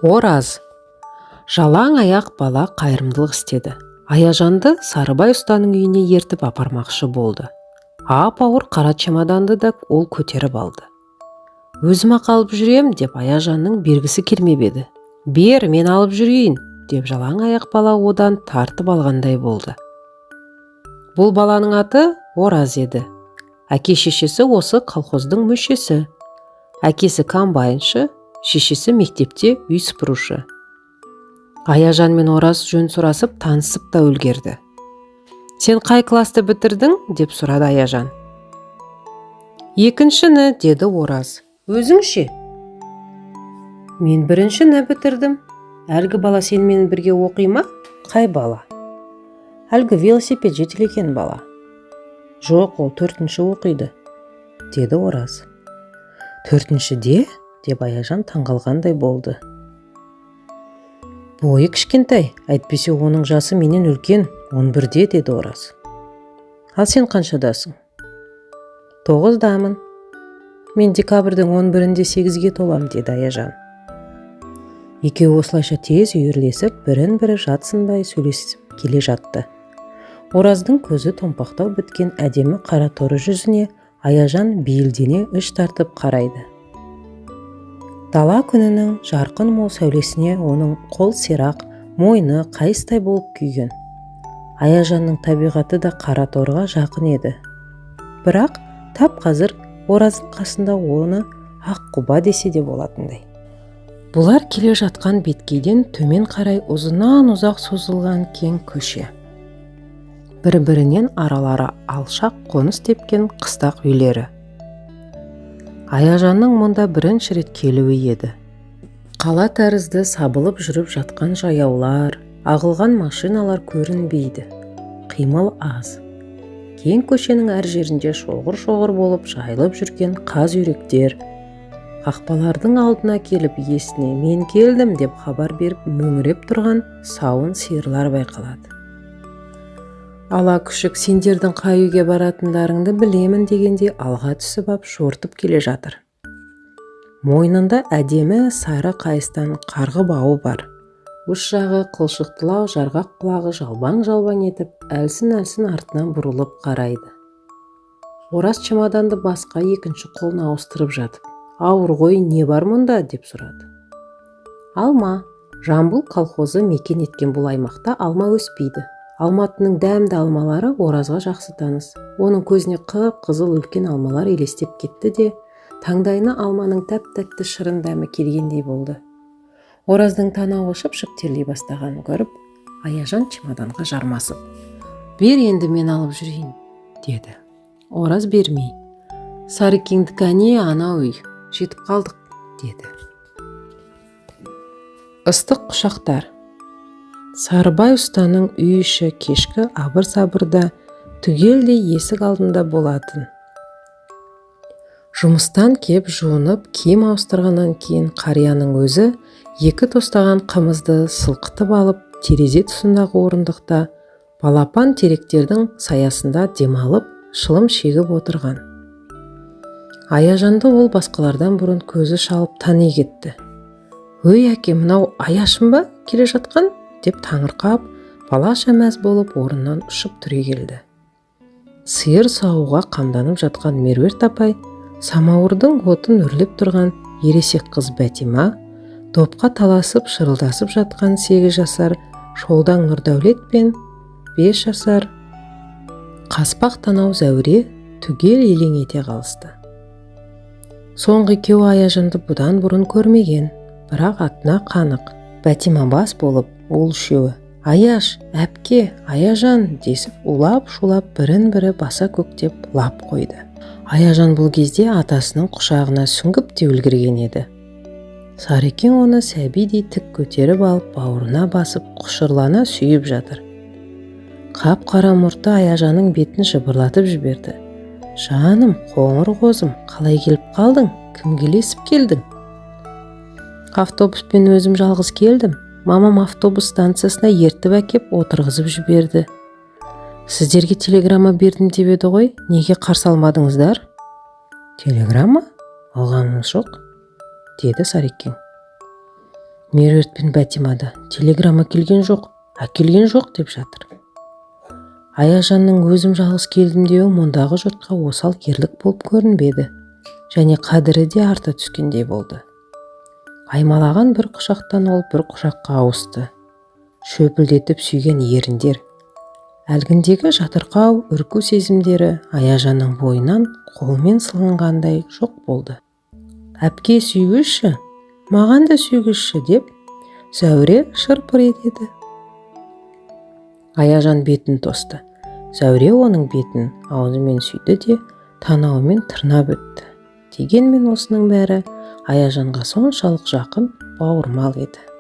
Ораз. Жалаң аяқ бала қайырымдылық істеді. Аяжанды Сарыбай ұстаның үйіне ертіп апармақшы болды. Ап-ауыр қара чемоданды да ол көтеріп алды. Өзім-ақ алып жүрем деп Аяжанның бергісі келмеп еді. Бер, мен алып жүрейін деп жалаң аяқ бала одан тартып алғандай болды. Бұл баланың аты Ораз еді. Әке-шешесі осы колхоздың мүшесі. Әкесі комбайншы, шешесі мектепте үй сыпырушы. Аяжан мен Ораз жөн сұрасып, танысып та үлгерді. Сен қай класты бітірдің? Деп сұрады Аяжан. Екіншіні, деді Ораз. Өзің ше? Мен біріншіні бітірдім. Әлгі бала сенімен бірге оқи ма? Қай бала? Әлгі велосипед жетелеген бала. Жоқ, ол 4-ші оқиды, деді Ораз. 4-де? Деп Аяжан таңғалғандай болды. Бойы кішкентай, әйтпесе оның жасы менен үлкен, 11-де, деді Ораз. Ал сен қаншадасың? 9-дамын. Мен декабрьдің 11-інде 8-ге толам, деді Аяжан. Екеуі осылайша тез үйірлесіп, бірін-бірі жатсынбай сөйлесіп келе жатты. Ораздың көзі томпақтау біткен әдемі қара торы жүзіне Аяжан бейілдене үш тартып қарайды. Дала күнінің жарқын мол сәулесіне оның қол сирақ, мойны қайыстай болып күйген. Аяжанның табиғаты да қара торға жақын еді. Бірақ тап қазір Ораздың қасында оны аққұба десе де болатындай. Бұлар келе жатқан беткейден төмен қарай ұзынан ұзақ созылған кең көше. Бір-бірінен аралары алшақ қоныс тепкен қыстақ үйлері. Аяжанның мұнда бірінші рет келуі еді. Қала тәрізді сабылып жүріп жатқан жаяулар, ағылған машиналар көрінбейді. Қимыл аз. Кең көшенің әр жерінде шоғыр-шоғыр болып жайылып жүрген қаз үйректер, қақпалардың алдына келіп иесіне мен келдім деп хабар беріп мөңіреп тұрған сауын сиырлар байқалады. Ала күшік, сендердің қай үйге баратындарыңды білемін дегенде алға түсіп ап жортып келе жатыр. Мойнында әдемі сары қайыстан қарғы бауы бар. Үш жағы қылшықтылау жарғақ құлағы жалбаң-жалбаң етіп, әлсін-әлсін артынан бұрылып қарайды. Ораз чемоданды басқа екінші қолына ауыстырып жатып, ауыр ғой, не бар мұнда? Деп сұрады. Алма. Жамбыл колхозы мекен еткен бұл аймақта алма өспейді. Алматының дәмді алмалары Оразға жақсы таныс. Оның көзіне қып-қызыл үлкен алмалар елестеп кетті де, таңдайына алманың тәп-тәтті шырын дәмі келгендей болды. Ораздың танауы шып-шып терлей бастағанын көріп, Аяжан чемоданға жармасып, бер енді мен алып жүрейін, деді. Ораз бермей. Сарыкеңдікі әне ана үй, жетіп қалдық, деді. Ыстық құшақтар. Сарыбай ұстаның үй іші кешкі абыр-сабырда түгелдей есік алдында болатын. Жұмыстан кеп жуынып, киім ауыстырғаннан кейін қарияның өзі екі тостаған қымызды сылқытып алып, терезе тұсындағы орындықта балапан теректердің саясында демалып, шылым шегіп отырған. Аяжанды ол басқалардан бұрын көзі шалып тани кетті. Өй әке, мынау Аяшым ба келе жатқан? Деп таңырқап, балаша мәз болып орыннан ұшып түрегелді. Сиыр сауға қамданып жатқан Меруерт апай, самауырдың отын үрлеп тұрған ересек қыз Бәтима, допқа таласып шырылдасып жатқан 8 жасар Шолдаң Нұрдәулет пен 5 жасар қаспақ танау Зәуре түгел елең ете қалысты. Соңғы екеуі Аяжанды бұдан бұрын көрмеген, бірақ атына қанық. Бәтима бас болып, ол үшеуі Аяш, әпке, Аяжан десіп улап-шулап бірін-бірі баса көктеп лап қойды. Аяжан бұл кезде атасының құшағына сүңгіп те үлгерген еді. Сарекең оны сәбидей тік көтеріп алып, бауырына басып, құшырлана сүйіп жатыр. Қап-қара мұрты Аяжанның бетін жыбырлатып жіберді. Жаным, қоңыр қозым, қалай келіп қалдың? Кімге ілесіп келдің? Автобуспен өзім жалғыз келдім. Мамам автобус станциясына ертіп әкеп отырғызып жіберді. Сіздерге телеграмма бердім деп еді ғой, неге қарсы алмадыңыздар? Телеграмма? Алғанымыз жоқ, деді Сарекең. Меруерт пен Бәтимада телеграмма келген жоқ, әкелген жоқ деп жатыр. Аяжанның өзім жалғыз келдім деуі мұндағы жұртқа осал ерлік болып көрінбеді, және қадірі де арта түскендей болды. Аймалаған бір құшақтан ол бір құшаққа ауысты. Шөпілдетіп сүйген еріндер, әлгіндегі жатырқау үрку сезімдері Аяжанның бойынан қолмен сылынғандай жоқ болды. Әпке сүйгізші, маған да сүйгізші деп Зәуре шырпыр етеді. Аяжан бетін тосты. Зәуре оның бетін аузымен сүйді де танауымен тырнап өтті. Дегенмен осының бәрі Аяжанға соншалық жақын, бауырмал еді.